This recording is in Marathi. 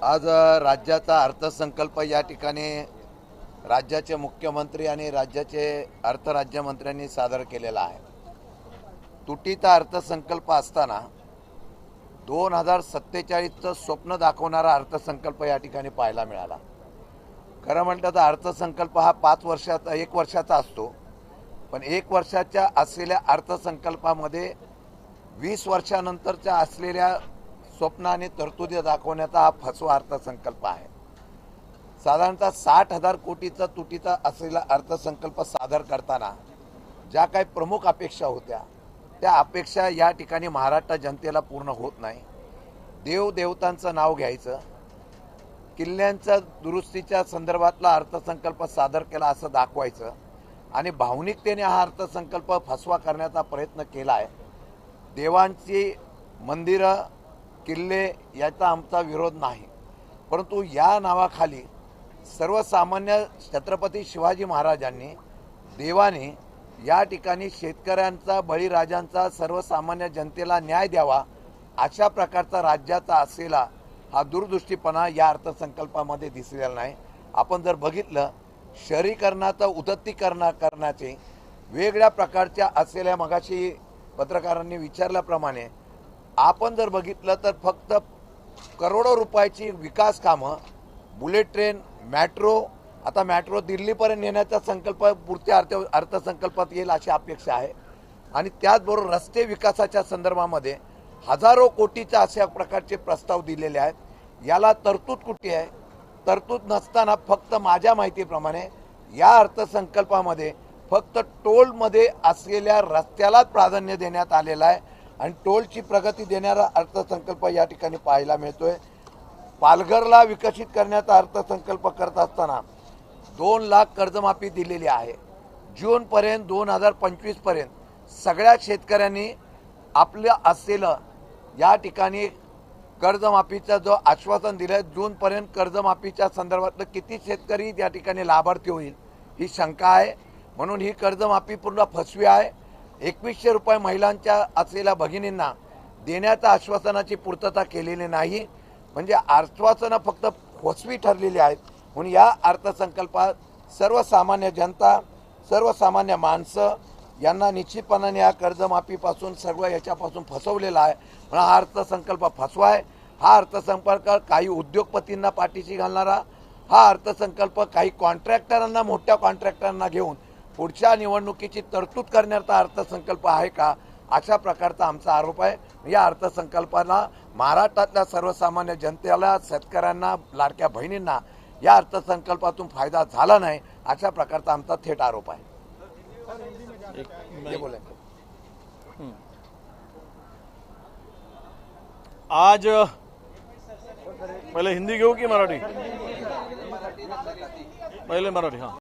आज राज्याचा अर्थसंकल्प या ठिकाणी राज्याचे मुख्यमंत्री आणि राज्याचे अर्थराज्यमंत्र्यांनी सादर केलेला आहे। तुटीचा अर्थसंकल्प असताना 2047चं स्वप्न दाखवणारा अर्थसंकल्प या ठिकाणी पाहायला मिळाला। खरं म्हटलं तर अर्थसंकल्प हा 1 वर्षाचा असतो, पण 1 वर्षाच्या असलेल्या अर्थसंकल्पामध्ये 20 वर्षानंतरच्या असलेल्या स्वप्न आणि तरतुदी दाखवण्याचा हा फसवा अर्थसंकल्प आहे। साधारणतः 60,000 कोटीचा तुटीचा असलेला अर्थसंकल्प सादर करताना ज्या काही प्रमुख अपेक्षा होत्या त्या अपेक्षा या ठिकाणी महाराष्ट्र जनतेला पूर्ण होत नाही। देवदेवतांचं नाव घ्यायचं, किल्ल्यांच्या दुरुस्तीच्या संदर्भातला अर्थसंकल्प सादर केला असं दाखवायचं आणि भावनिकतेने हा अर्थसंकल्प फसवा करण्याचा प्रयत्न केला आहे। देवांची मंदिरं, किल्ले याचा आमचा विरोध नाही, परंतु या नावाखाली सर्वसामान्य छत्रपती शिवाजी महाराजांनी, देवाने या ठिकाणी शेतकऱ्यांचा, बळीराजांचा, सर्वसामान्य जनतेला न्याय द्यावा अशा प्रकारचा राज्याचा असलेला हा दूरदृष्टीपणा या अर्थसंकल्पामध्ये दिसलेला नाही। आपण जर बघितलं, शहरीकरणाचा उदात्तीकरण करण्याचे वेगळ्या प्रकारच्या असलेल्या, मगाशी पत्रकारांनी विचारल्याप्रमाणे आपण जर बघितलं तर फक्त करोडो रुपयाची विकास कामं, बुलेट ट्रेन, मेट्रो, आता मेट्रो दिल्लीपर्यंत नेण्याचा संकल्प पुढच्या अर्थसंकल्पात येईल अशी अपेक्षा आहे। आणि त्याचबरोबर रस्ते विकासाच्या संदर्भामध्ये हजारो कोटीच्या अशा प्रकारचे प्रस्ताव दिलेले आहेत। याला तरतूद कुठे आहे? तरतूद नसताना फक्त माझ्या माहितीप्रमाणे या अर्थसंकल्पामध्ये फक्त टोलमध्ये असलेल्या रस्त्यालाच प्राधान्य देण्यात आलेलं आहे आणि टोलची प्रगती देणारा अर्थसंकल्प या ठिकाणी पाहायला मिळतोय। पालघरला विकसित करण्याचा अर्थसंकल्प करत असताना 2 लाख कर्जमाफी दिलेली आहे। जूनपर्यंत 2025 पर्यंत सगळ्या शेतकऱ्यांनी आपलं असलेलं या ठिकाणी कर्जमाफीचं जो आश्वासन दिलं, जूनपर्यंत कर्जमाफीच्या संदर्भातलं किती शेतकरी या ठिकाणी लाभार्थी होईल ही शंका आहे। म्हणून ही कर्जमाफी पूर्ण फसवी आहे। 2100 रुपये महिलांच्या असलेल्या भगिनींना देण्याच्या आश्वासनाची पूर्तता केलेली नाही, म्हणजे आश्वासनं फक्त फसवी ठरलेली आहेत। म्हणून या अर्थसंकल्पात सर्वसामान्य जनता, सर्वसामान्य माणसं यांना निश्चितपणाने या कर्जमाफीपासून सर्व याच्यापासून फसवलेला आहे। म्हणून हा अर्थसंकल्प फसवा आहे। हा अर्थसंकल्प काही उद्योगपतींना पाठीशी घालणारा, हा अर्थसंकल्प काही कॉन्ट्रॅक्टरांना, मोठ्या कॉन्ट्रॅक्टरांना घेऊन पुढच्या निवडणुकीची तरतूद करण्याचा अर्थसंकल्प आहे का, अशा प्रकारचा आमचा आरोप आहे। या अर्थसंकल्पाला महाराष्ट्रातल्या सर्वसामान्य जनतेला, शेतकऱ्यांना, लाडक्या बहिणींना या अर्थसंकल्पातून फायदा झाला नाही अशा प्रकारचा आमचा थेट आरोप आहे। आज पहले हिंदी घेऊ की मराठी? पहले मराठी। हाँ।